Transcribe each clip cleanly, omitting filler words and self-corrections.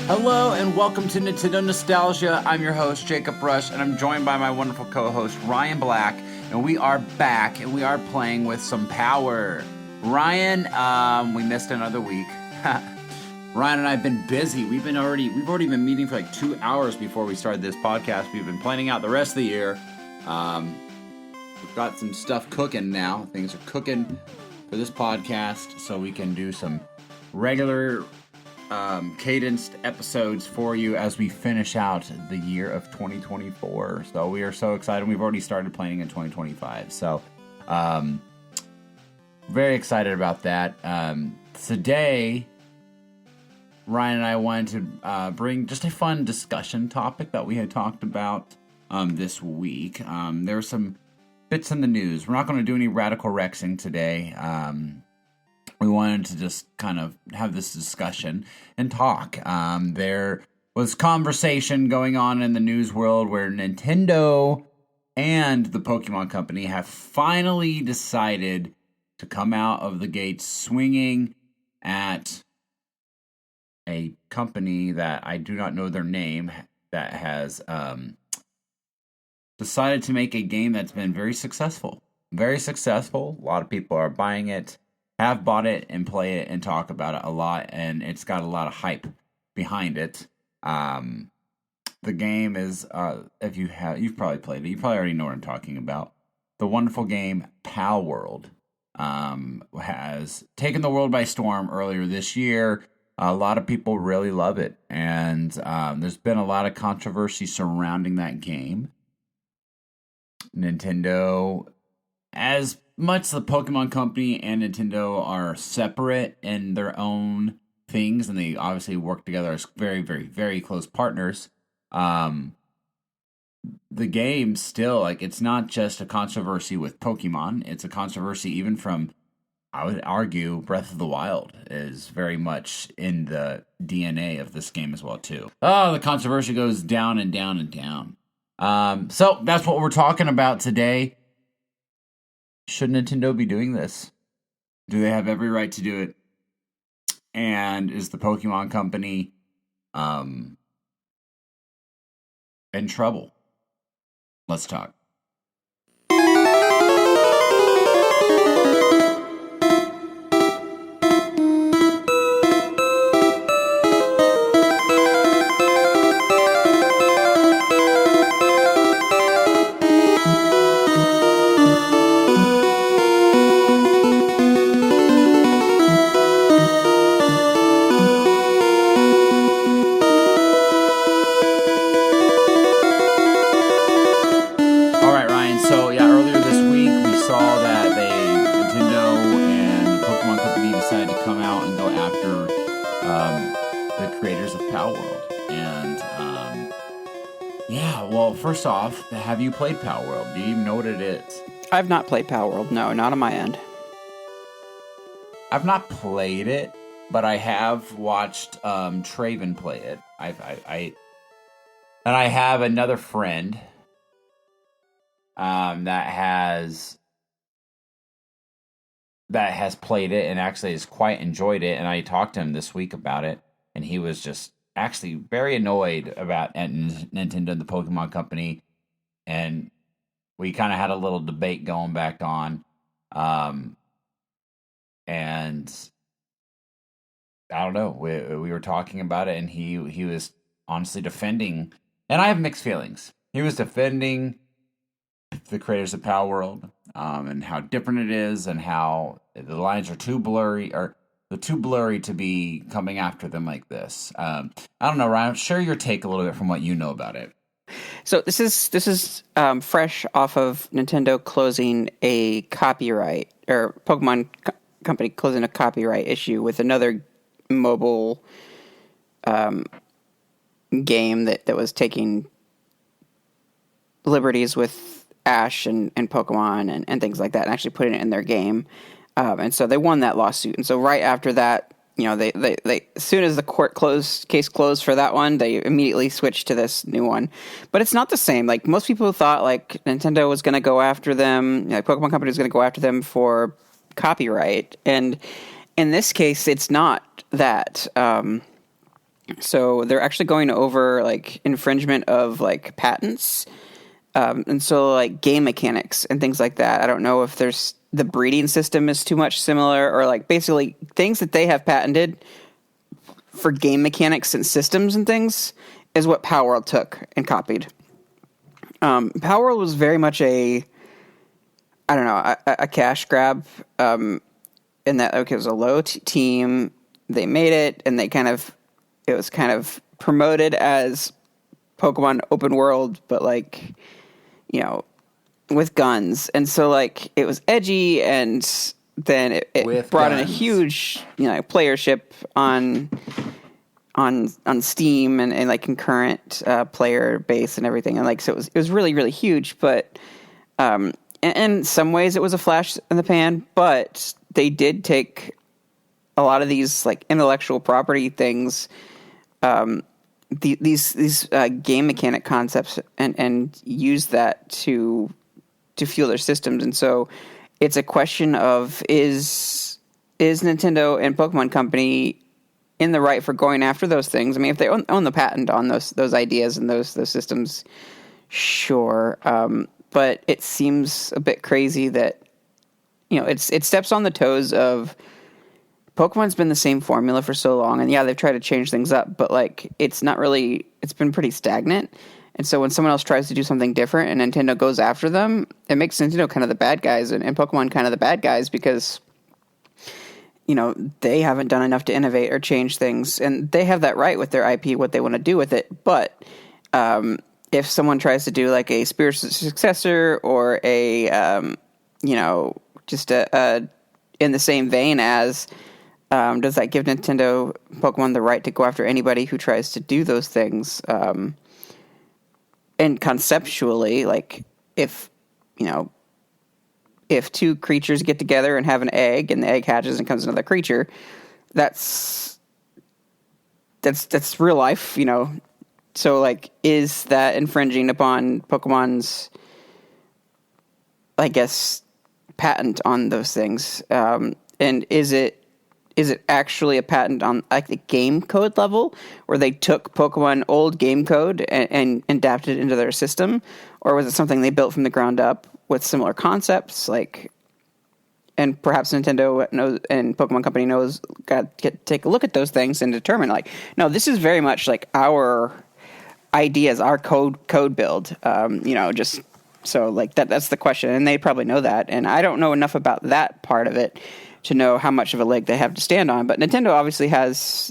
Hello and welcome to Nintendo Nostalgia. I'm your host, Jacob Rush, and I'm joined by my wonderful co-host, Ryan Black, and we are back, and we are playing with some power. Ryan, we missed another week. Ryan and I have been busy. We've already been meeting for like 2 hours before we started this podcast. We've been planning out the rest of the year. We've got some stuff cooking now. Things are cooking for this podcast, so we can do some regular cadenced episodes for you as we finish out the year of 2024. So we are so excited. We've already started planning in 2025. So very excited about that. Today, Ryan and I wanted to bring just a fun discussion topic that we had talked about this week. There are some bits in the news. We're not going to do any radical rexing today. We wanted to just kind of have this discussion and talk. There was conversation going on in the news world where Nintendo and the Pokemon Company have finally decided to come out of the gates swinging at a company that I do not know their name that has decided to make a game that's been very successful. Very successful. A lot of people are buying it, have bought it, and play it and talk about it a lot, and it's got a lot of hype behind it. The game is, if you've probably played it, you probably already know what I'm talking about. The wonderful game Pal World has taken the world by storm earlier this year. A lot of people really love it, and there's been a lot of controversy surrounding that game. Nintendo, as much the Pokemon Company and Nintendo are separate in their own things, and they obviously work together as very, very, very close partners. The game still, it's not just a controversy with Pokemon. It's a controversy even from, I would argue, Breath of the Wild is very much in the DNA of this game as well, too. Oh, the controversy goes down and down and down. So that's what we're talking about today. Should Nintendo be doing this? Do they have every right to do it? And is the Pokemon Company in trouble? Let's talk. First off, have you played Pal World? Do you even know what it is? I've not played Pal World. No, not on my end. I've not played it, but I have watched Traven play it. And I have another friend that has played it and actually has quite enjoyed it. And I talked to him this week about it, and he was just actually very annoyed about Nintendo and the Pokemon Company, and we kind of had a little debate going back on, and I don't know, we were talking about it, and he was honestly defending, and I have mixed feelings. He was defending the creators of Pal World, and how different it is, and how the lines are too blurry, or they're too blurry to be coming after them like this. I don't know, Ryan. Share your take a little bit from what you know about it. So this is fresh off of Nintendo closing a copyright, or Pokemon Company closing a copyright issue with another mobile game that was taking liberties with Ash and Pokemon and things like that, and actually putting it in their game. And so they won that lawsuit. And so right after that, they as soon as the case closed for that one, they immediately switched to this new one. But it's not the same. Like, most people thought Nintendo was going to go after them, Pokemon Company was going to go after them for copyright. And in this case, it's not that. So they're actually going over like infringement of like patents, and so like game mechanics and things like that. I don't know if there's the breeding system is too much similar, or like basically things that they have patented for game mechanics and systems and things is what Power World took and copied. Power World was very much I don't know, a cash grab, in that, okay, it was a low team. They made it, and it was kind of promoted as Pokemon open world, but like, you know, with guns. And so like it was edgy, and then it brought in a huge, playership on Steam and like concurrent player base and everything. And like, so it was really, really huge, but in some ways it was a flash in the pan, but they did take a lot of these like intellectual property things, these game mechanic concepts, and use that to fuel their systems. And so it's a question of is Nintendo and Pokemon Company in the right for going after those things? I mean, if they own the patent on those ideas and those systems, sure. But it seems a bit crazy that, it steps on the toes of Pokemon's been the same formula for so long, and yeah, they've tried to change things up, but like it's been pretty stagnant. And so when someone else tries to do something different and Nintendo goes after them, it makes Nintendo kind of the bad guys and Pokemon kind of the bad guys, because they haven't done enough to innovate or change things, and they have that right with their IP, what they want to do with it. But if someone tries to do like a spiritual successor or just in the same vein as, does that give Nintendo Pokemon the right to go after anybody who tries to do those things? And conceptually, like if two creatures get together and have an egg, and the egg hatches and comes another creature, that's real life, So like, is that infringing upon Pokemon's, I guess, patent on those things? And is it actually a patent on like the game code level, where they took Pokemon old game code and adapted it into their system? Or was it something they built from the ground up with similar concepts? Like, and perhaps Nintendo knows and Pokemon Company knows, take a look at those things and determine like, no, this is very much like our ideas, our code build, just so like that's the question. And they probably know that. And I don't know enough about that part of it to know how much of a leg they have to stand on. But Nintendo obviously has,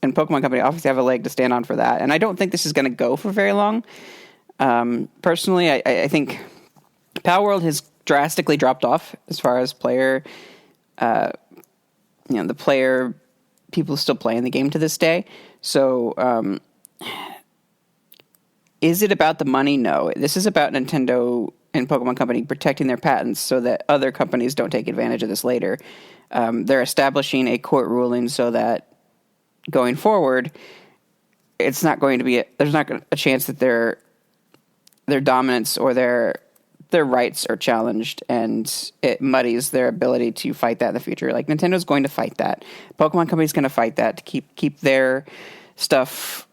and Pokemon Company obviously have a leg to stand on for that. And I don't think this is going to go for very long. Personally, I think Power World has drastically dropped off as far as player, the player, people still playing the game to this day. So, is it about the money? No. This is about Nintendo and Pokemon Company protecting their patents so that other companies don't take advantage of this later. They're establishing a court ruling so that going forward, it's not going to be there's not a chance that their dominance or their rights are challenged, and it muddies their ability to fight that in the future. Like, Nintendo's going to fight that. Pokemon Company's going to fight that to keep their stuff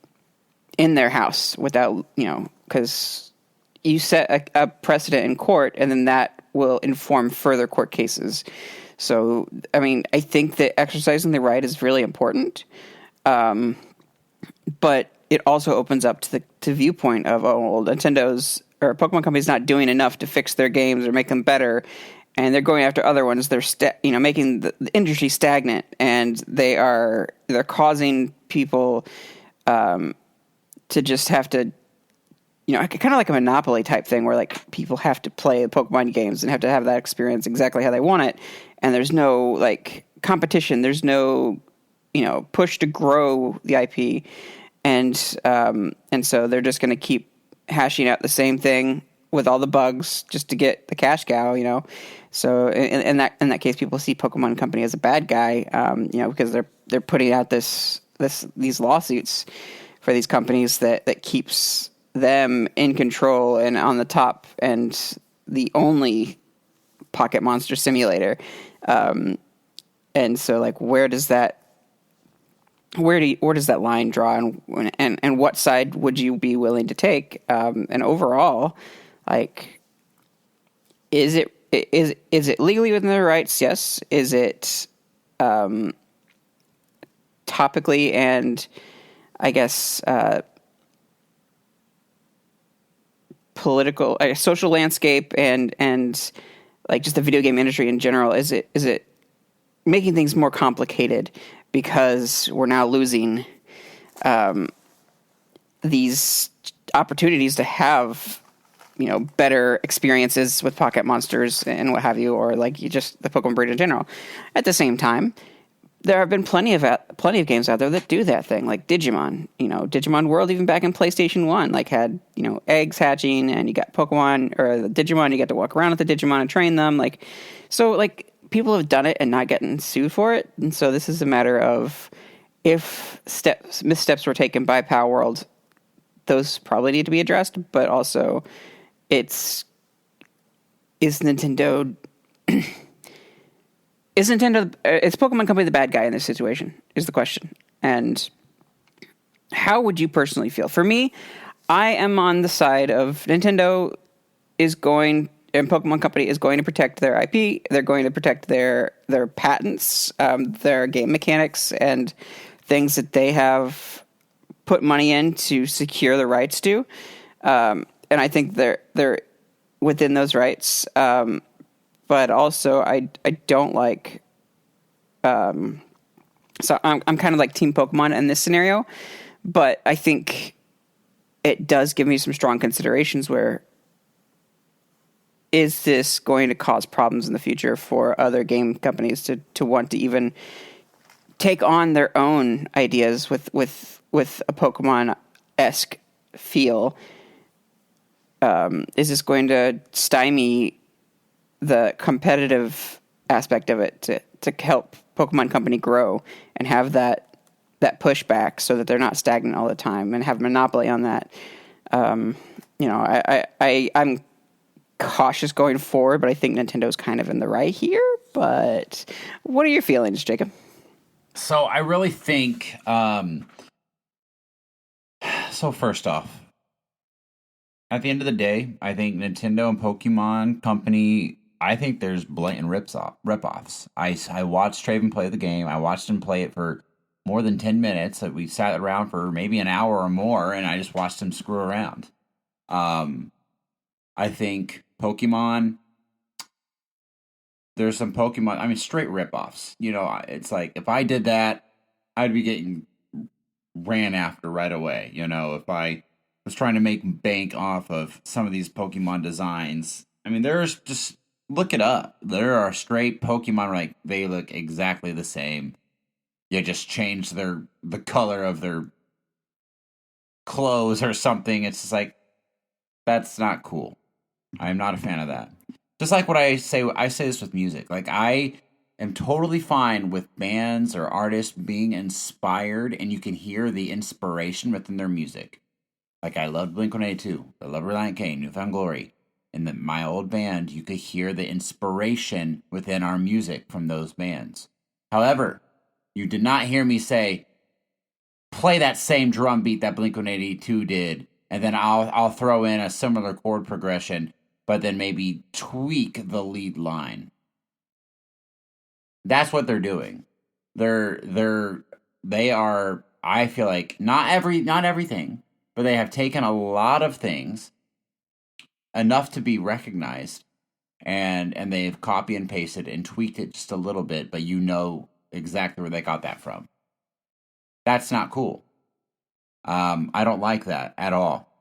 in their house without, because you set a precedent in court, and then that will inform further court cases. So, I mean, I think that exercising the right is really important, but it also opens up to the viewpoint of, Nintendo's or Pokemon Company's not doing enough to fix their games or make them better, and they're going after other ones. They're making the industry stagnant, and they're causing people to just have to, kind of like a Monopoly type thing, where like people have to play Pokemon games and have to have that experience exactly how they want it, and there's no like competition. There's no push to grow the IP, and so they're just going to keep hashing out the same thing with all the bugs just to get the cash cow. So in that case, people see Pokemon Company as a bad guy, because they're putting out these lawsuits for these companies that keeps them in control and on the top, and the only Pocket Monster simulator. And so, like, where does that where does that line draw, and what side would you be willing to take? And overall, like, is it legally within their rights? Yes. Is it topically and I guess political, social landscape, and like just the video game industry in general? Is it making things more complicated because we're now losing these opportunities to have better experiences with pocket monsters and what have you, or like you just the Pokemon breed in general? At the same time, there have been plenty of games out there that do that thing, like Digimon. Digimon World, even back in PlayStation 1, like had eggs hatching, and you got Pokemon or the Digimon. You got to walk around with the Digimon and train them. Like people have done it and not getting sued for it, and so this is a matter of if missteps were taken by Power World, those probably need to be addressed. But also, is Nintendo is Pokemon Company the bad guy in this situation is the question. And how would you personally feel? For me, I am on the side of Nintendo and Pokemon Company is going to protect their IP. They're going to protect their patents, their game mechanics, and things that they have put money in to secure the rights to. And I think they're within those rights. But also, I don't like. So I'm kind of like Team Pokemon in this scenario, but I think it does give me some strong considerations. Where is this going to cause problems in the future for other game companies to want to even take on their own ideas with a Pokemon-esque feel? Is this going to stymie the competitive aspect of it to help Pokemon Company grow and have that pushback so that they're not stagnant all the time and have monopoly on that? I'm cautious going forward, but I think Nintendo's kind of in the right here. But what are your feelings, Jacob? So I really think, so first off, at the end of the day, I think Nintendo and Pokemon Company, I think there's blatant rip-offs. I watched Traven play the game. I watched him play it for more than 10 minutes. We sat around for maybe an hour or more, and I just watched him screw around. I think Pokemon, there's some Pokemon, I mean, straight rip-offs. It's like, if I did that, I'd be getting ran after right away. If I was trying to make bank off of some of these Pokemon designs. I mean, there's just, look it up. There are straight Pokemon, like, they look exactly the same. You just change the color of their clothes or something. It's just like, that's not cool. I'm not a fan of that. Just like what I say this with music. Like, I am totally fine with bands or artists being inspired, and you can hear the inspiration within their music. Like, I loved Blink-182. I love Relient K, New Found Glory. In my old band, you could hear the inspiration within our music from those bands. However, you did not hear me say, play that same drum beat that Blink-182 did, and then I'll throw in a similar chord progression, but then maybe tweak the lead line. That's what they're doing. They are, I feel like, not everything, but they have taken a lot of things, enough to be recognized, and they've copy and pasted and tweaked it just a little bit, but exactly where they got that from. That's not cool. I don't like that at all.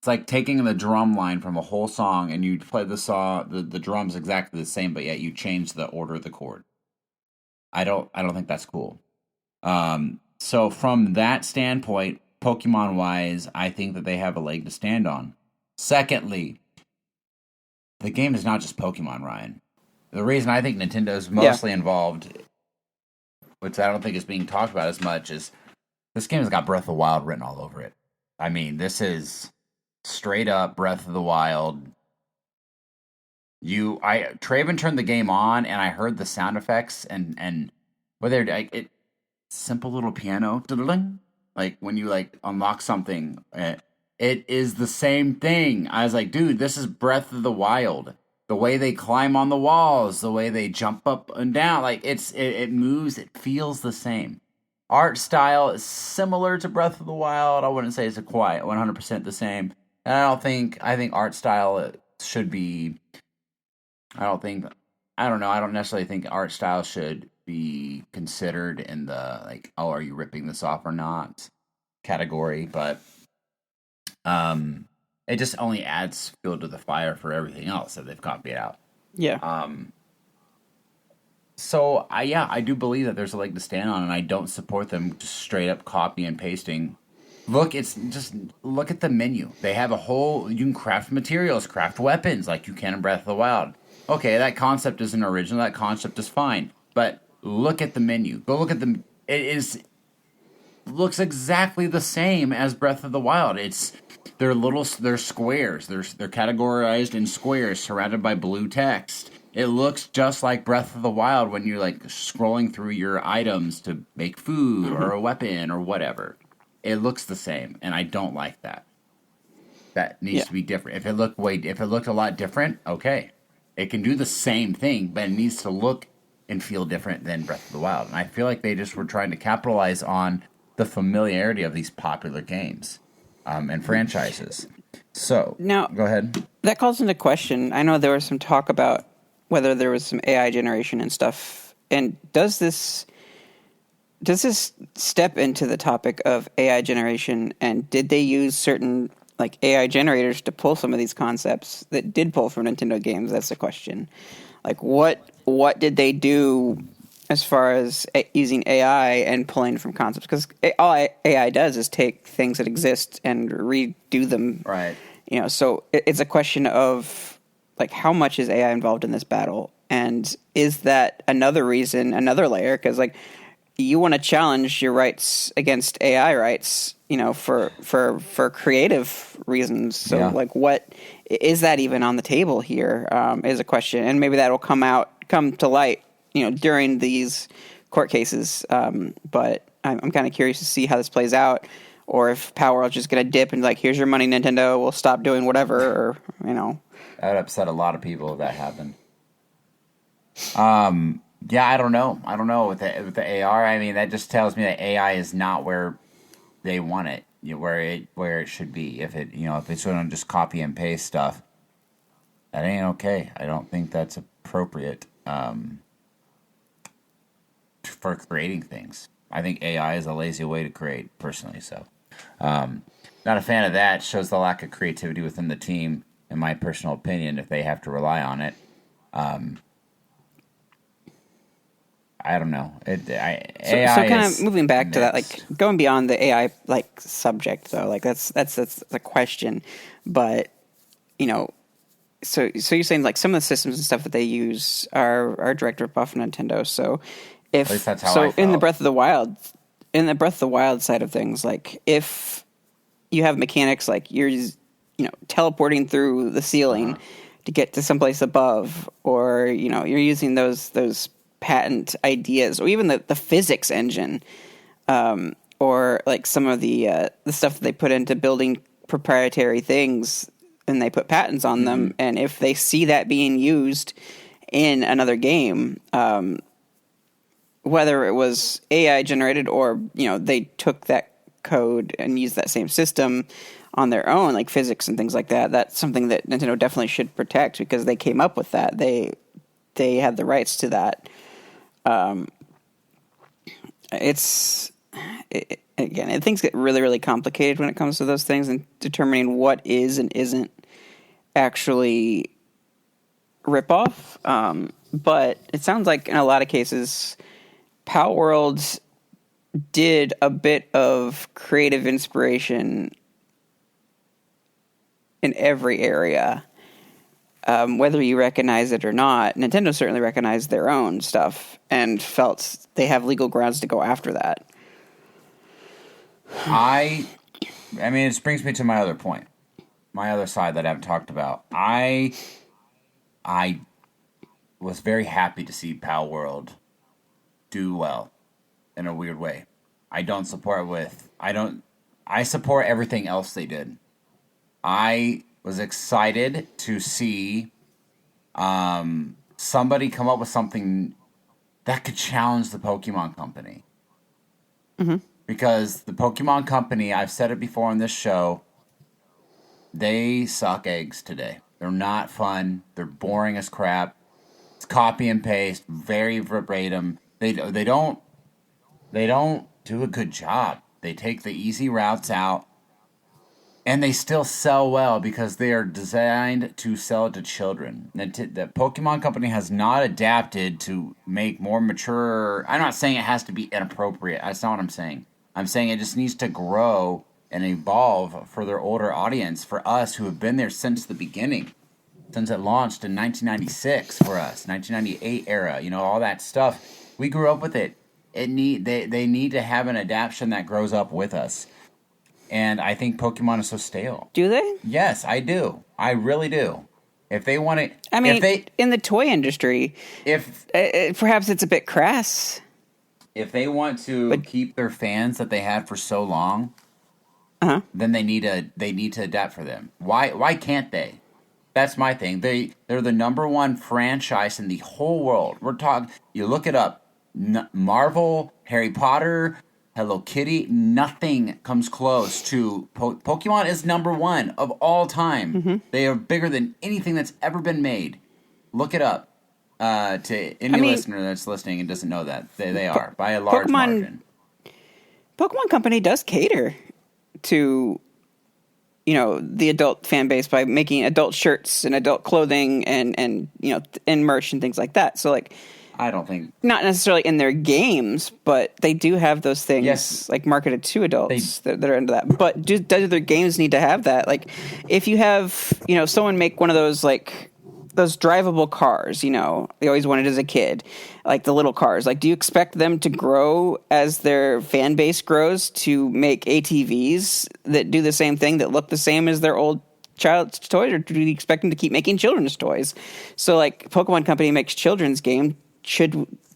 It's like taking the drum line from a whole song and you play the drums exactly the same, but yet you change the order of the chord. I don't think that's cool. So from that standpoint, Pokemon-wise, I think that they have a leg to stand on. Secondly, the game is not just Pokemon, Ryan. The reason I think Nintendo's mostly involved, which I don't think is being talked about as much, is this game has got Breath of the Wild written all over it. I mean, this is straight up Breath of the Wild. Traven turned the game on, and I heard the sound effects, and whether simple little piano, like when you like unlock something, it is the same thing. I was like, dude, this is Breath of the Wild. The way they climb on the walls, the way they jump up and down, like it moves, it feels the same. Art style is similar to Breath of the Wild. I wouldn't say it's a quite 100% the same. And I think art style should be I don't think I don't know. I don't necessarily think art style should be considered in the like, oh, are you ripping this off or not category, but it just only adds fuel to the fire for everything else that they've copied out. Yeah. So I do believe that there's a leg to stand on, and I don't support them just straight up copy and pasting. Look at the menu. They have a whole, you can craft materials, craft weapons like you can in Breath of the Wild. Okay, that concept isn't original. That concept is fine, but look at the menu. Go look at the. It is looks exactly the same as Breath of the Wild. They're squares. They're categorized in squares surrounded by blue text. It looks just like Breath of the Wild when you're like scrolling through your items to make food or a weapon or whatever. It looks the same, and I don't like that. That needs to be different. If it looked a lot different, okay. It can do the same thing, but it needs to look and feel different than Breath of the Wild. And I feel like they just were trying to capitalize on the familiarity of these popular games and franchises. So, now, go ahead. That calls into question. I know there was some talk about whether there was some AI generation and stuff. And does this step into the topic of AI generation? And did they use certain like AI generators to pull some of these concepts that did pull from Nintendo games? That's the question. Like what did they do as far as using AI and pulling from concepts? Because all AI does is take things that exist and redo them. Right. You know, so it's a question of like how much is AI involved in this battle, and is that another reason, another layer? Because like you want to challenge your rights against AI rights, you know, for creative reasons. So like, what is that even on the table here? Is a question, and maybe that will come to light, you know, during these court cases. But I'm kind of curious to see how this plays out, or if Power World's just going to dip and like, here's your money, Nintendo. We'll stop doing whatever, or you know. That would upset a lot of people if that happened. Yeah, I don't know. I don't know with the AR. I mean, that just tells me that AI is not where they want it, you know, where it should be. If it's going to just copy and paste stuff, that ain't okay. I don't think that's appropriate for creating things. I think AI is a lazy way to create, personally. So, not a fan of that. Shows the lack of creativity within the team, in my personal opinion, if they have to rely on it. I don't know. AI so kind is of moving back to that, mixed. like going beyond the AI like subject though, like that's a question, but you know, so you're saying like some of the systems and stuff that they use are direct rip-off of Nintendo. So At least that's how I felt. in the Breath of the Wild side of things, like if you have mechanics like you're teleporting through the ceiling to get to someplace above, or you know you're using those patent ideas, or even the physics engine, or like some of the stuff that they put into building proprietary things, and they put patents on them. And if they see that being used in another game, whether it was AI generated or they took that code and used that same system on their own, like physics and things like that, that's something that Nintendo definitely should protect, because they came up with that. They had the rights to that. Again, things get really, really complicated when it comes to those things, and determining what is and isn't actually ripoff. But it sounds like in a lot of cases, Pal Worlds did a bit of creative inspiration in every area. Whether you recognize it or not, Nintendo certainly recognized their own stuff and felt they have legal grounds to go after that. I mean, it brings me to my other point, my other side that I haven't talked about. I was very happy to see Pal World do well. in a weird way. I don't support with I don't I support everything else they did. I was excited to see somebody come up with something that could challenge the Pokemon Company. Mm-hmm. Because the Pokemon Company, I've said it before on this show, they suck eggs today. They're not fun. They're boring as crap. It's copy and paste, very verbatim. They don't do a good job. They take the easy routes out, and they still sell well because they are designed to sell to children. The Pokemon Company has not adapted to make more mature. I'm not saying it has to be inappropriate. That's not what I'm saying. I'm saying it just needs to grow and evolve for their older audience, for us who have been there since the beginning, since it launched in 1996 for us, 1998 era, all that stuff. We grew up with it. They need to have an adaptation that grows up with us. And I think Pokemon is so stale. Do they? Yes, I do. I really do. If they want to... I mean, in the toy industry, perhaps it's a bit crass. If they want to keep their fans that they had for so long, then they need to adapt for them. Why can't they? That's my thing. They're the number one franchise in the whole world. You look it up. Marvel, Harry Potter, Hello Kitty, nothing comes close to Pokemon is number one of all time. Mm-hmm. They are bigger than anything that's ever been made. Look it up. To any listener that's listening and doesn't know that, they are by a large margin. Pokemon Company does cater to the adult fan base by making adult shirts and adult clothing and merch and things like that. So I don't think not necessarily in their games, but they do have those things marketed to adults that are into that. But do their games need to have that? If you have someone make one of those those drivable cars, they always wanted as a kid, the little cars. Do you expect them to grow as their fan base grows to make ATVs that do the same thing, that look the same as their old child's toys, or do you expect them to keep making children's toys? So Pokemon Company makes children's game.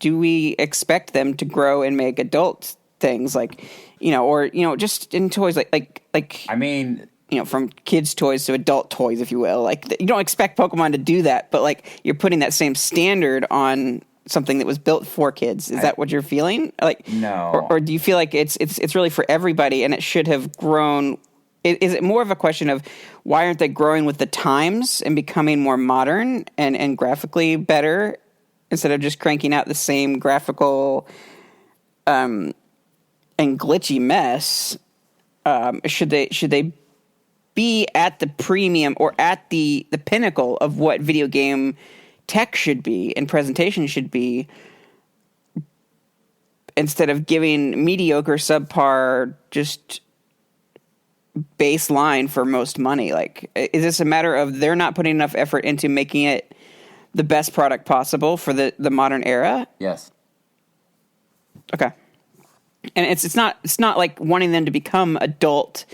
Do we expect them to grow and make adult things just in toys I mean, from kids' toys to adult toys, if you will. You don't expect Pokemon to do that, but you're putting that same standard on something that was built for kids. Is that what you're feeling? No. Or do you feel like it's really for everybody and it should have grown? Is it more of a question of why aren't they growing with the times and becoming more modern and graphically better instead of just cranking out the same graphical and glitchy mess? Should they be at the premium or at the pinnacle of what video game tech should be and presentation should be, instead of giving mediocre, subpar, just baseline for most money? Is this a matter of they're not putting enough effort into making it the best product possible for the modern era? Yes. Okay. And it's not like wanting them to become adult,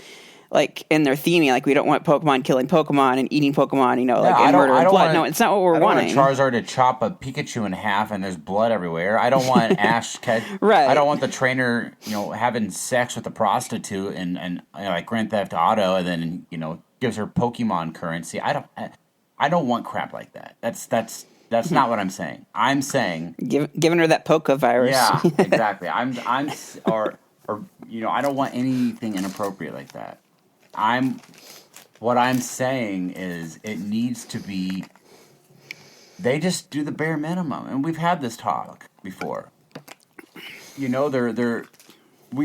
in their theming, we don't want Pokemon killing Pokemon and eating Pokemon, and murder and blood. No, it's not what we're wanting. I don't want Charizard to chop a Pikachu in half and there's blood everywhere. I don't want Ash right. I don't want the trainer, having sex with a prostitute and Grand Theft Auto and then, gives her Pokemon currency. I don't want crap like that. That's not what I'm saying. I'm saying giving her that Poke virus. Yeah, exactly. I don't want anything inappropriate like that. What I'm saying is it needs to be, they just do the bare minimum. And we've had this talk before. We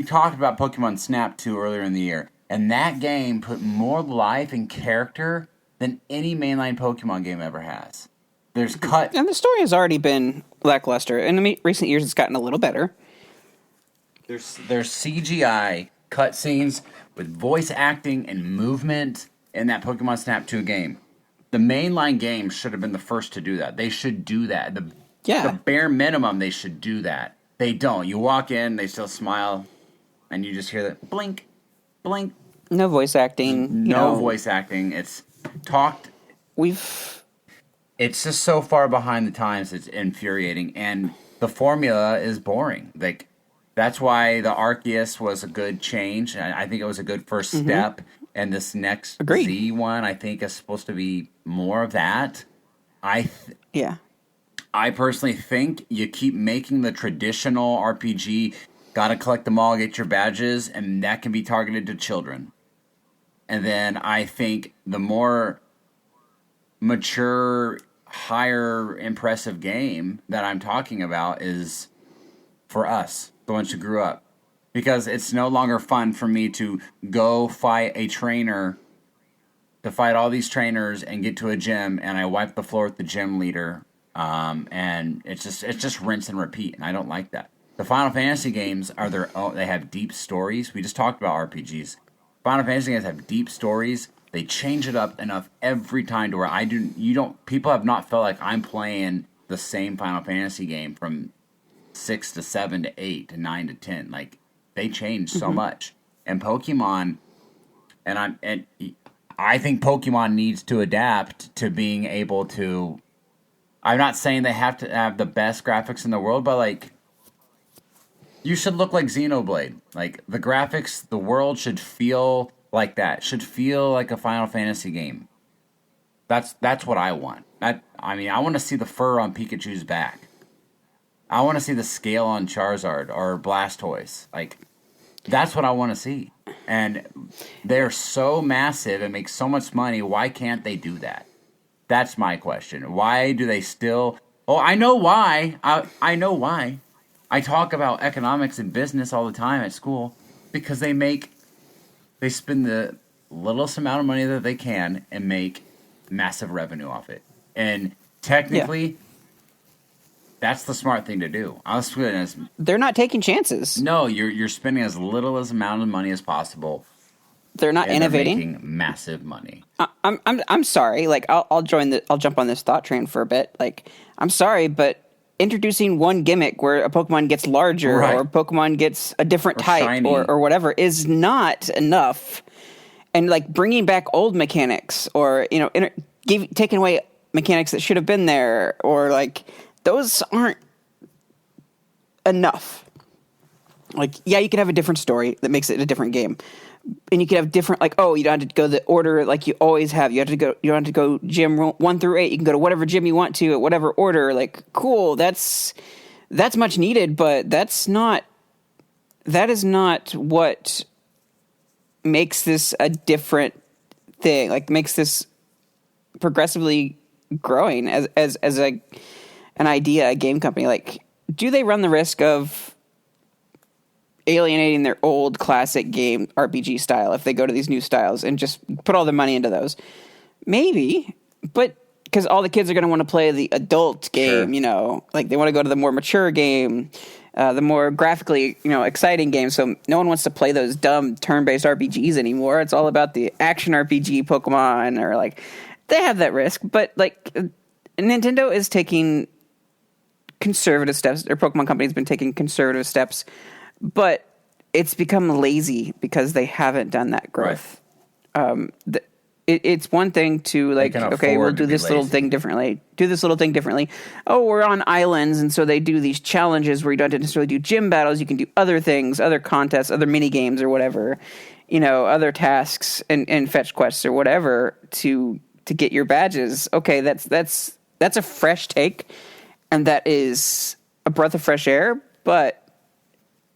talked about Pokemon Snap 2 earlier in the year, and that game put more life and character than any mainline Pokemon game ever has. And the story has already been lackluster. In recent years, it's gotten a little better. There's CGI cutscenes with voice acting and movement in that Pokemon Snap 2 game. The mainline game should have been the first to do that. They should do that. The bare minimum, they should do that. They don't. You walk in, they still smile, and you just hear that blink, blink. No voice acting. No voice acting. It's talked. It's just so far behind the times, it's infuriating. And the formula is boring. That's why the Arceus was a good change. I think it was a good first Mm-hmm. step. And this next Agreed. Z one, I think, is supposed to be more of that. I Yeah. I personally think you keep making the traditional RPG, gotta collect them all, get your badges, and that can be targeted to children. And then I think the more mature, higher impressive game that I'm talking about is for us, the ones who grew up. Because it's no longer fun for me to go fight a trainer, to fight all these trainers and get to a gym, and I wipe the floor with the gym leader. And it's just rinse and repeat, and I don't like that. The Final Fantasy games are their own. They have deep stories. We just talked about RPGs. Final Fantasy games have deep stories. They change it up enough every time to where I do. You don't. People have not felt like I'm playing the same Final Fantasy game from 6 to 7 to 8 to 9 to 10. Like they change so Mm-hmm. much. And Pokemon, and I think Pokemon needs to adapt to being able to. I'm not saying they have to have the best graphics in the world, but like you should look like Xenoblade. Like the graphics, the world should feel like that. Should feel like a Final Fantasy game. That's what I want. I mean, I want to see the fur on Pikachu's back. I want to see the scale on Charizard or Blastoise. Like that's what I want to see. And they're so massive and make so much money. Why can't they do that? That's my question. Why do they still? Oh, I know why. I know why. I talk about economics and business all the time at school because they spend the littlest amount of money that they can and make massive revenue off it. And Yeah. technically, that's the smart thing to do. I was spending as They're not taking chances. no, you're spending as little as amount of money as possible, They're not and they're innovating. making massive money. I'm sorry. Like I'll jump on this thought train for a bit. Like I'm sorry, but introducing one gimmick where a Pokemon gets larger Right. or a Pokemon gets a different Or type shiny. or whatever is not enough. And like bringing back old mechanics or taking away mechanics that should have been there or like those aren't enough. Like, yeah, you can have a different story that makes it a different game. And you can have different, like, oh, you don't have to go the order like you always have. You don't have to go gym 1 through 8. You can go to whatever gym you want to at whatever order. Like, cool. That's much needed, but that is not what makes this a different thing. Like, makes this progressively growing as an idea, a game company. Like, do they run the risk of alienating their old classic game RPG style if they go to these new styles and just put all their money into those? Maybe, but because all the kids are going to want to play the adult game, Sure. like they want to go to the more mature game, the more graphically, exciting game. So no one wants to play those dumb turn-based RPGs anymore. It's all about the action RPG Pokemon, or like they have that risk, but like Nintendo is taking conservative steps, or Pokemon Company's been taking conservative steps, but it's become lazy because they haven't done that growth. It's one thing to like, can okay, we'll afford to do be this little lazy. thing differently. Do this little thing differently. Oh, we're on islands, and so they do these challenges where you don't necessarily do gym battles. You can do other things, other contests, other mini games, or whatever. Other tasks and fetch quests or whatever to get your badges. Okay, that's a fresh take, and that is a breath of fresh air. But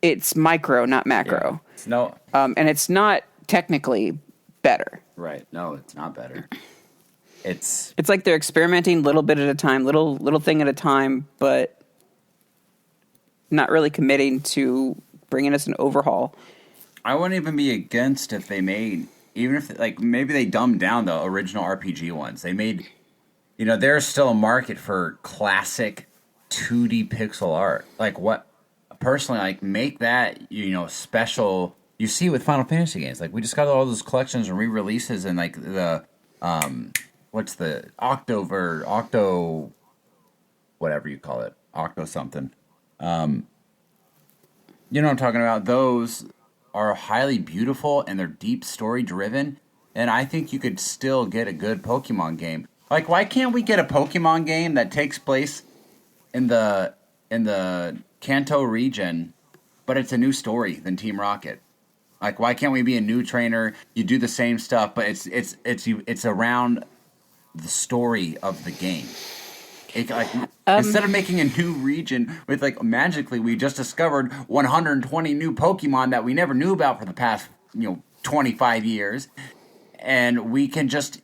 it's micro, not macro. Yeah. No, And it's not technically better. right. No, it's not better. It's It's like they're experimenting little bit at a time, little thing at a time, but not really committing to bringing us an overhaul. I wouldn't even be against if they made, even if like maybe they dumbed down the original RPG ones. They made, there's still a market for classic 2D pixel art. Like what personally, like make that special. You see with Final Fantasy games, like we just got all those collections and re-releases, and like the what's the Octo, whatever you call it, Octo something. You know what I'm talking about? Those are highly beautiful and they're deep story driven, and I think you could still get a good Pokemon game. Like, why can't we get a Pokemon game that takes place in the Kanto region but it's a new story than Team Rocket. Like, why can't we be a new trainer? You do the same stuff, but it's around the story of the game. Instead of making a new region with like magically we just discovered 120 new Pokemon that we never knew about for the past 25 years, and we can just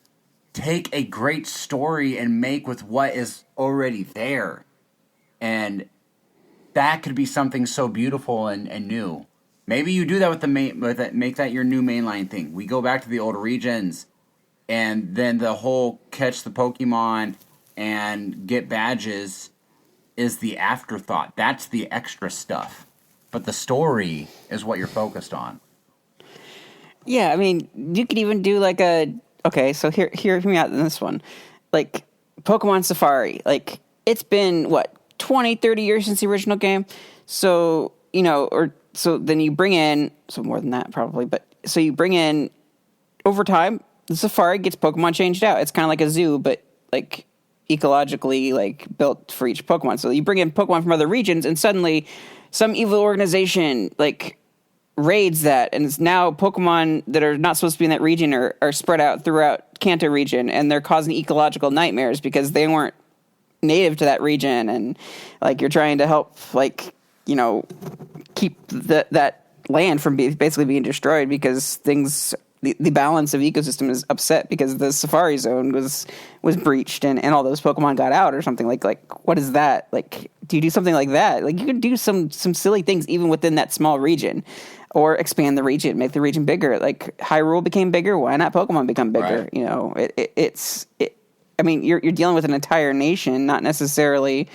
take a great story and make with what is already there, and that could be something so beautiful and new. Maybe you do that with the make that your new mainline thing. We go back to the old regions, and then the whole catch the Pokemon and get badges is the afterthought. That's the extra stuff. But the story is what you're focused on. Yeah, I mean, you could even do like okay, so hear me out in this one. Like Pokemon Safari. Like it's been what, 20, 30 years since the original game. So, so then you bring in, so more than that probably, but so you bring in over time, the Safari gets Pokemon changed out. It's kind of like a zoo, but like ecologically like built for each Pokemon. So you bring in Pokemon from other regions, and suddenly some evil organization like raids that, and it's now Pokemon that are not supposed to be in that region are spread out throughout Kanto region, and they're causing ecological nightmares because they weren't native to that region, and like you're trying to help keep that land from basically being destroyed because the balance of ecosystem is upset because the Safari Zone was breached and all those Pokemon got out or something. Like what is that? Like, do you do something like that? Like you could do some silly things even within that small region, or expand the region, make the region bigger. Like Hyrule became bigger. Why not Pokemon become bigger? Right. I mean, you're dealing with an entire nation, not necessarily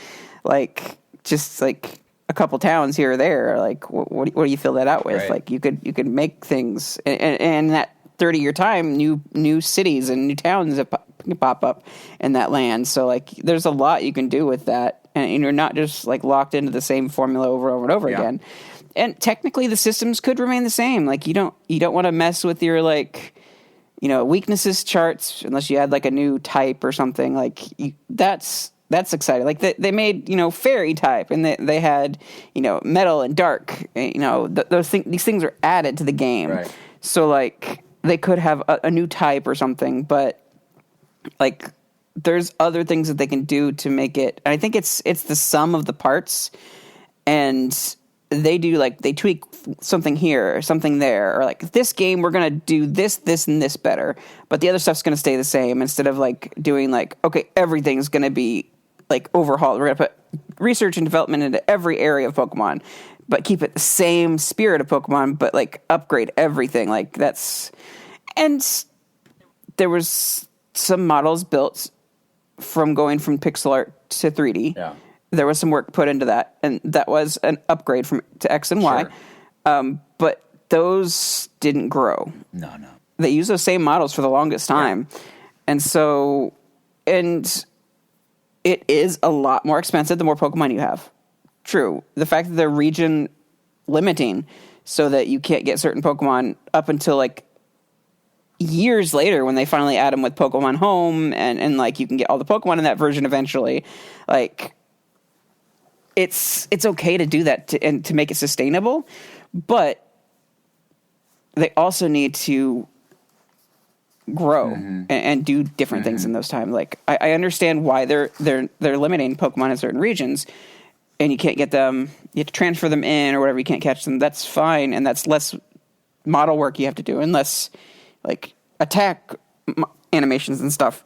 like just like a couple towns here or there. Like, what do you fill that out with? Right. Like, you could make things, and that 30-year time, new cities and new towns that pop up in that land. So like, there's a lot you can do with that, and you're not just like locked into the same formula over and over again. And technically, the systems could remain the same. Like, you don't want to mess with your weaknesses charts unless you add like a new type or something. Like that's exciting. Like they made fairy type, and they had metal and dark. These things are added to the game. Right. So like they could have a new type or something, but like there's other things that they can do to make it. And I think it's the sum of the parts, and they tweak something here or something there, or like this game we're gonna do this and this better, but the other stuff's gonna stay the same, instead of like doing like, okay, everything's gonna be like overhauled. We're gonna put research and development into every area of Pokemon, but keep it the same spirit of Pokemon, but like upgrade everything. Like that's, and there was some models built from going from pixel art to 3D. Yeah. There was some work put into that, and that was an upgrade to X and Y. Sure. But those didn't grow. No. They used those same models for the longest time. Yeah. And it is a lot more expensive the more Pokemon you have. True. The fact that they're region limiting so that you can't get certain Pokemon up until like years later when they finally add them with Pokemon Home, and like you can get all the Pokemon in that version eventually. Like, it's okay to do that and to make it sustainable, but they also need to grow and do different things in those times. Like I understand why they're limiting Pokemon in certain regions, and you can't get them. You have to transfer them in or whatever. You can't catch them. That's fine, and that's less model work you have to do, and less like attack animations and stuff.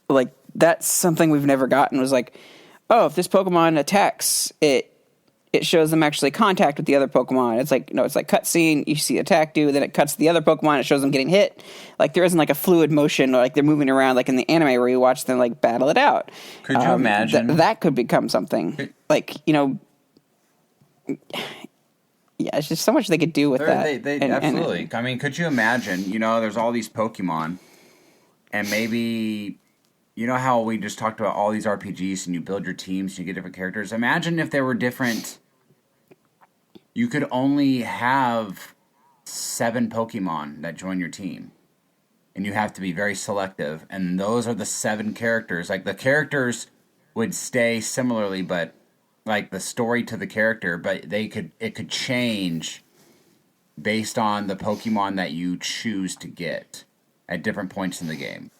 Like that's something we've never gotten. Was like, oh, if this Pokemon attacks, it shows them actually contact with the other Pokemon. It's like, it's like cutscene. You see attack do, then it cuts to the other Pokemon. It shows them getting hit. Like there isn't like a fluid motion, or like they're moving around like in the anime where you watch them like battle it out. Could you imagine that could become something like yeah, it's just so much they could do with that. They absolutely. I mean, could you imagine? There's all these Pokemon, and maybe. You know how we just talked about all these RPGs and you build your teams and you get different characters? Imagine if there were different... You could only have 7 Pokemon that join your team. And you have to be very selective. And those are the 7 characters. Like, the characters would stay similarly, but like the story to the character, but it could change based on the Pokemon that you choose to get at different points in the game.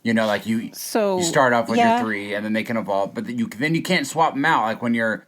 You know, like you So start off with your yeah. three, and then they can evolve, but then you can't swap them out. Like when you're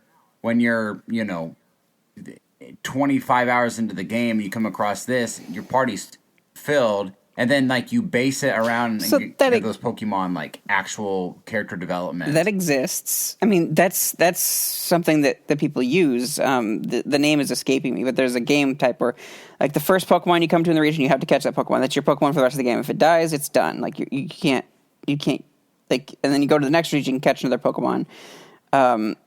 25 hours into the game, you come across this, your party's filled, and then like you base it around So and that give those Pokemon like actual character that development. exists. I mean, that's something that people use. The name is escaping me, but there's a game type where, like, the first Pokemon you come to in the region, you have to catch that Pokemon. That's your Pokemon for the rest of the game. If it dies, it's done. Like you can't like, and then you go to the next region, catch another Pokemon. Um,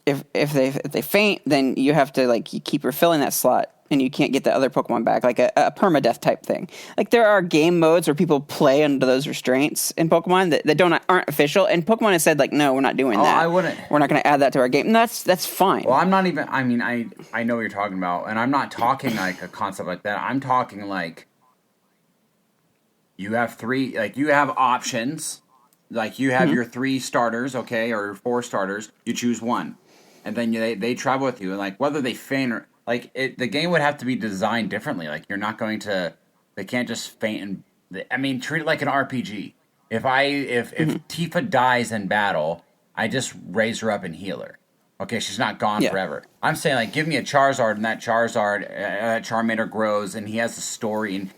if they faint, then you have to, like, you keep refilling that slot, and you can't get the other Pokemon back, like a permadeath type thing. Like, there are game modes where people play under those restraints in Pokemon that aren't official, and Pokemon has said, like, no, we're not doing that. I wouldn't. We're not going to add that to our game, and that's fine. Well, I'm not even. I mean, I know what you're talking about, and I'm not talking like a concept like that. I'm talking like you have three. Like you have options. Like you have your three starters, okay, or your four starters. You choose one, and then they travel with you, and like whether they faint or like the game would have to be designed differently. Like you're not going to. They can't just faint and. I mean, treat it like an RPG. If Tifa dies in battle, I just raise her up and heal her. Okay, she's not gone Yeah. forever. I'm saying, like, give me a Charizard, and that Charmander grows, and he has a story, and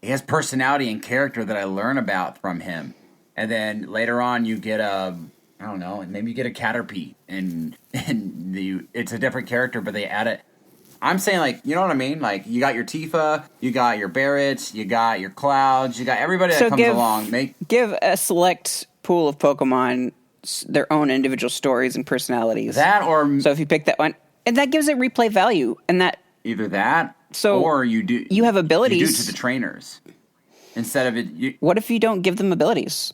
he has personality and character that I learn about from him. And then later on, you get I don't know, maybe you get a Caterpie, and it's a different character, but they add it. I'm saying, like, you know what I mean? Like, you got your Tifa, you got your Barretts, you got your Clouds, you got everybody that So comes along. give a select pool of Pokemon their own individual stories and personalities. That or So if you pick that one, and that gives it replay value, and that either that, So or you have you do it abilities. to the trainers instead of it. What if you don't give them abilities?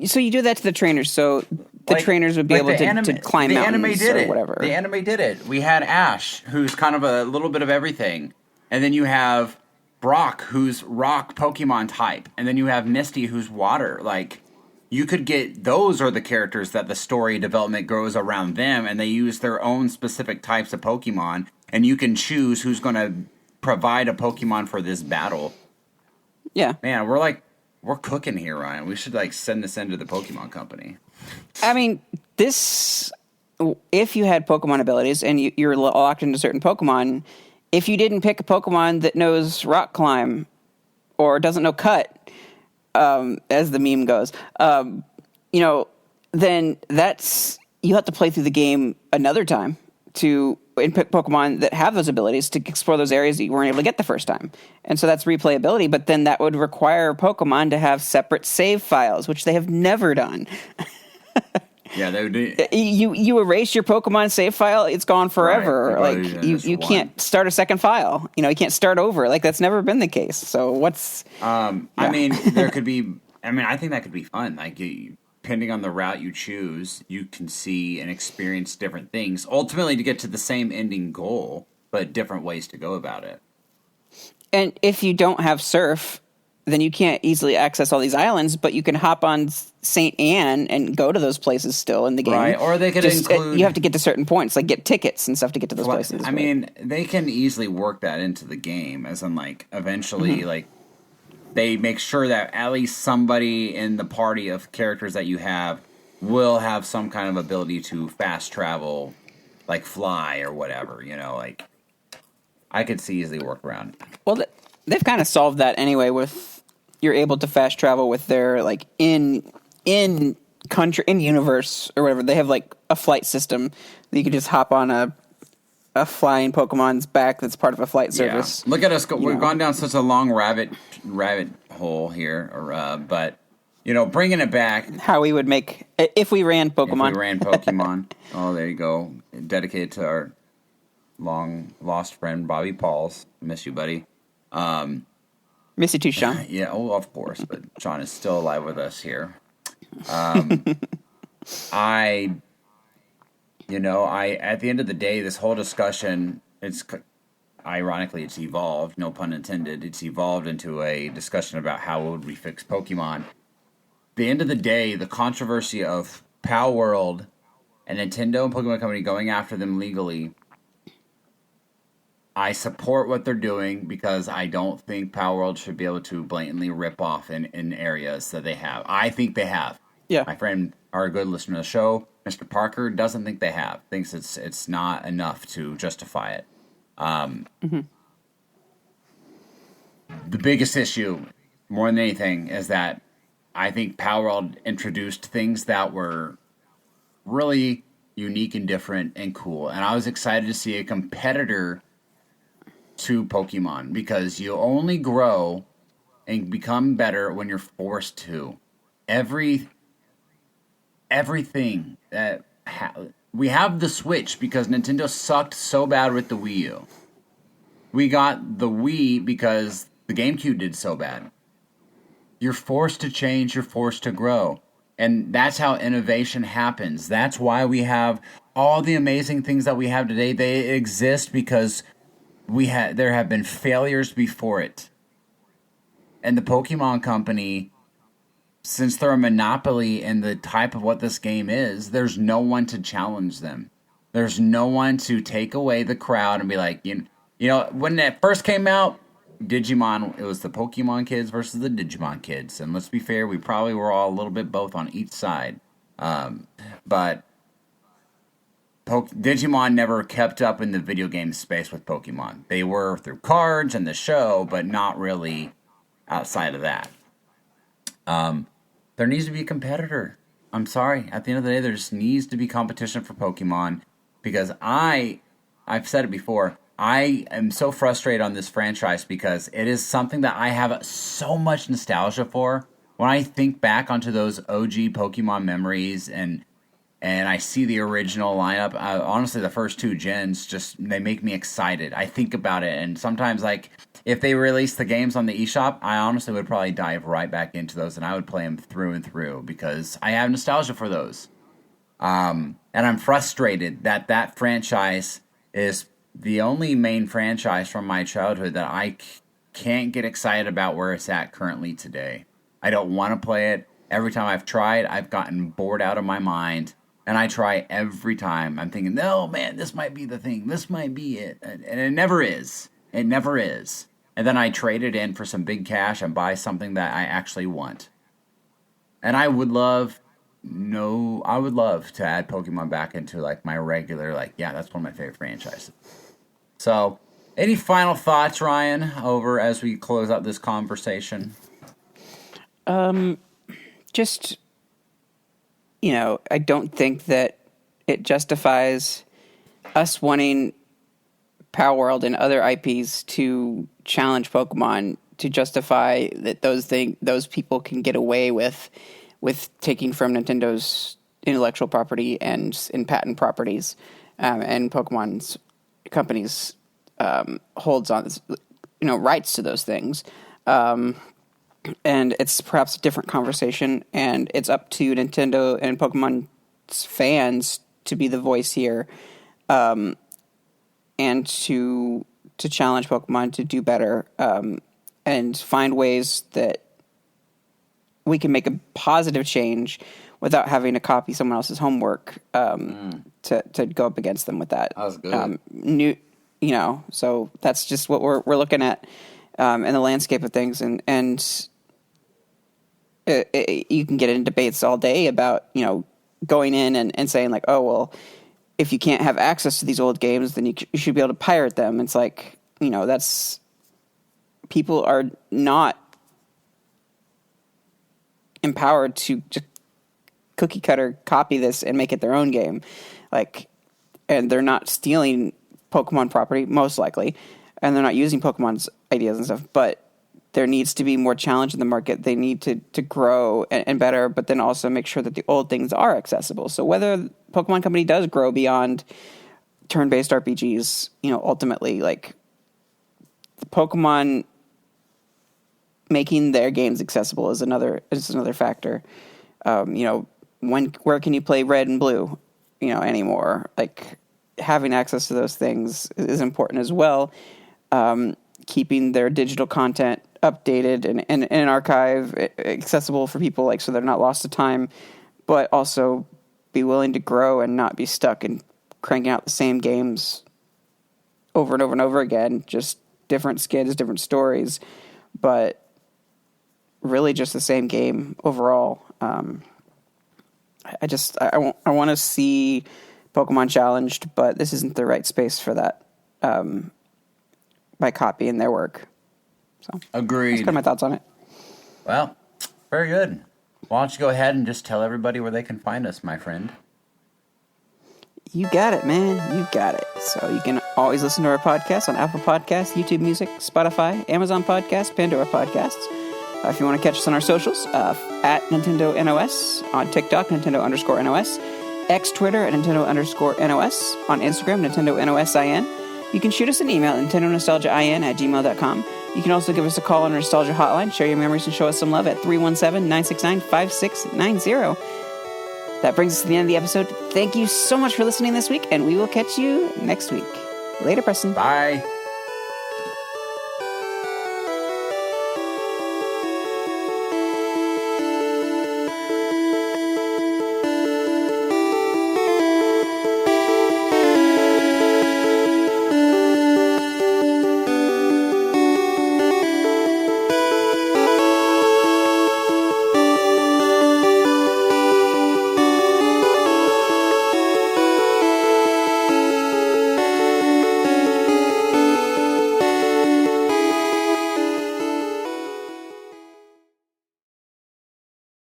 So you do that to the trainers, so the Like- trainers would be like able the anime- to climb the mountains anime did or it. whatever. The anime did it. We had Ash, who's kind of a little bit of everything, and then you have Brock, who's rock Pokemon type, and then you have Misty, who's water. Like, you could get those are the characters that the story development grows around them, and they use their own specific types of Pokemon, and you can choose who's going to provide a Pokemon for this battle. Yeah. Man, we're cooking here, Ryan. We should like send this into the Pokemon company. I mean, if you had Pokemon abilities and you're locked into certain Pokemon, if you didn't pick a Pokemon that knows Rock Climb or doesn't know Cut, as the meme goes, then you have to play through the game another time and pick Pokemon that have those abilities to explore those areas that you weren't able to get the first time. And so that's replayability, but then that would require Pokemon to have separate save files, which they have never done. Yeah, they would do. You erase your Pokemon save file, it's gone forever. Right. Like Yeah, you just one. can't start a second file. You can't start over. Like that's never been the case. So what's I mean, there could be. I mean, I think that could be fun. Like, depending on the route you choose, you can see and experience different things. Ultimately, to get to the same ending goal, but different ways to go about it. And if you don't have Surf, then you can't easily access all these islands, but you can hop on St. Anne and go to those places still in the game. Right, or they could include. You have to get to certain points, like get tickets and stuff to get to those places. I mean, they can easily work that into the game, as in, like, eventually, like, they make sure that at least somebody in the party of characters that you have will have some kind of ability to fast travel, like fly or whatever, like, I could see easily work around. Well, they've kind of solved that anyway with you're able to fast travel with their, like, in country, in universe or whatever. They have, like, a flight system that you can just hop on a flying Pokemon's back that's part of a flight service. Yeah. Look at us go. We've gone down such a long rabbit hole here, but bringing it back. How we would make if we ran Pokemon. If we ran Pokemon. Oh, there you go. Dedicated to our long lost friend Bobby Pauls. Miss you, buddy. Miss you too, Sean. Yeah, of course, but Sean is still alive with us here. At the end of the day, this whole discussion, ironically, it's evolved, no pun intended, it's evolved into a discussion about how would we fix Pokemon. At the end of the day, the controversy of Pal World and Nintendo and Pokemon Company going after them legally, I support what they're doing because I don't think Power World should be able to blatantly rip off in areas that they have. I think they have. Yeah. My friend, our good listener to the show, Mr. Parker, doesn't think they have. Thinks it's not enough to justify it. The biggest issue, more than anything, is that I think Power World introduced things that were really unique and different and cool. And I was excited to see a competitor to Pokemon because you only grow and become better when you're forced to. Everything that we have the Switch because Nintendo sucked so bad with the Wii U. We got the Wii because the GameCube did so bad. You're forced to change, you're forced to grow. And that's how innovation happens. That's why we have all the amazing things that we have today. They exist because there have been failures before it. And the Pokemon Company, since they're a monopoly in the type of what this game is, there's no one to challenge them. There's no one to take away the crowd and be like, you know, when it first came out, Digimon, it was the Pokemon kids versus the Digimon kids. And let's be fair, we probably were all a little bit both on each side. But Digimon never kept up in the video game space with Pokemon. They were through cards and the show, but not really outside of that. There needs to be a competitor. I'm sorry. At the end of the day, there just needs to be competition for Pokemon because I've said it before, I am so frustrated on this franchise because it is something that I have so much nostalgia for. When I think back onto those OG Pokemon memories and I see the original lineup, honestly, the first two gens, they make me excited. I think about it, and sometimes, like, if they released the games on the eShop, I honestly would probably dive right back into those, and I would play them through and through, because I have nostalgia for those. And I'm frustrated that franchise is the only main franchise from my childhood that I can't get excited about where it's at currently today. I don't want to play it. Every time I've tried, I've gotten bored out of my mind. And I try every time. I'm thinking, no, man, this might be the thing. This might be it. And it never is. It never is. And then I trade it in for some big cash and buy something that I actually want. And I would love to add Pokemon back into, like, my regular, like, yeah, that's one of my favorite franchises. So, any final thoughts, Ryan, over as we close out this conversation? Just, I don't think that it justifies us wanting Power World and other IPs to challenge Pokemon to justify that those people can get away with taking from Nintendo's intellectual property and patent properties, and Pokemon's companies holds on rights to those things. And it's perhaps a different conversation, and it's up to Nintendo and Pokemon's fans to be the voice here, and to challenge Pokemon to do better, and find ways that we can make a positive change without having to copy someone else's homework to go up against them with that. That was good. So that's just what we're looking at in the landscape of things, and you can get in debates all day about going in and saying, like, oh, well, if you can't have access to these old games, then you should be able to pirate them. It's like, that's, people are not empowered to just cookie cutter copy this and make it their own game. Like, and they're not stealing Pokemon property, most likely, and they're not using Pokemon's ideas and stuff, but there needs to be more challenge in the market. They need to grow and better, but then also make sure that the old things are accessible. So whether Pokemon Company does grow beyond turn-based RPGs, ultimately, like, the Pokemon making their games accessible is another factor. Where can you play Red and Blue, anymore? Like, having access to those things is important as well. Keeping their digital content updated and in an archive accessible for people, like, so they're not lost to time, but also be willing to grow and not be stuck in cranking out the same games over and over and over again, just different skins, different stories, but really just the same game overall. I want to see Pokemon challenged, but this isn't the right space for that by copying their work. So agreed. That's kind of my thoughts on it. Well, very good. Why don't you go ahead and just tell everybody where they can find us, my friend? You got it, man. You got it. So you can always listen to our podcast on Apple Podcasts, YouTube Music, Spotify, Amazon Podcasts, Pandora Podcasts. If you want to catch us on our socials, at Nintendo NOS, on TikTok, Nintendo_NOS, X Twitter at Nintendo_NOS, on Instagram, Nintendo NOSIN. You can shoot us an email at NintendoNostalgiaIN@gmail.com. You can also give us a call on our Nostalgia Hotline, share your memories, and show us some love at 317-969-5690. That brings us to the end of the episode. Thank you so much for listening this week, and we will catch you next week. Later, Preston. Bye.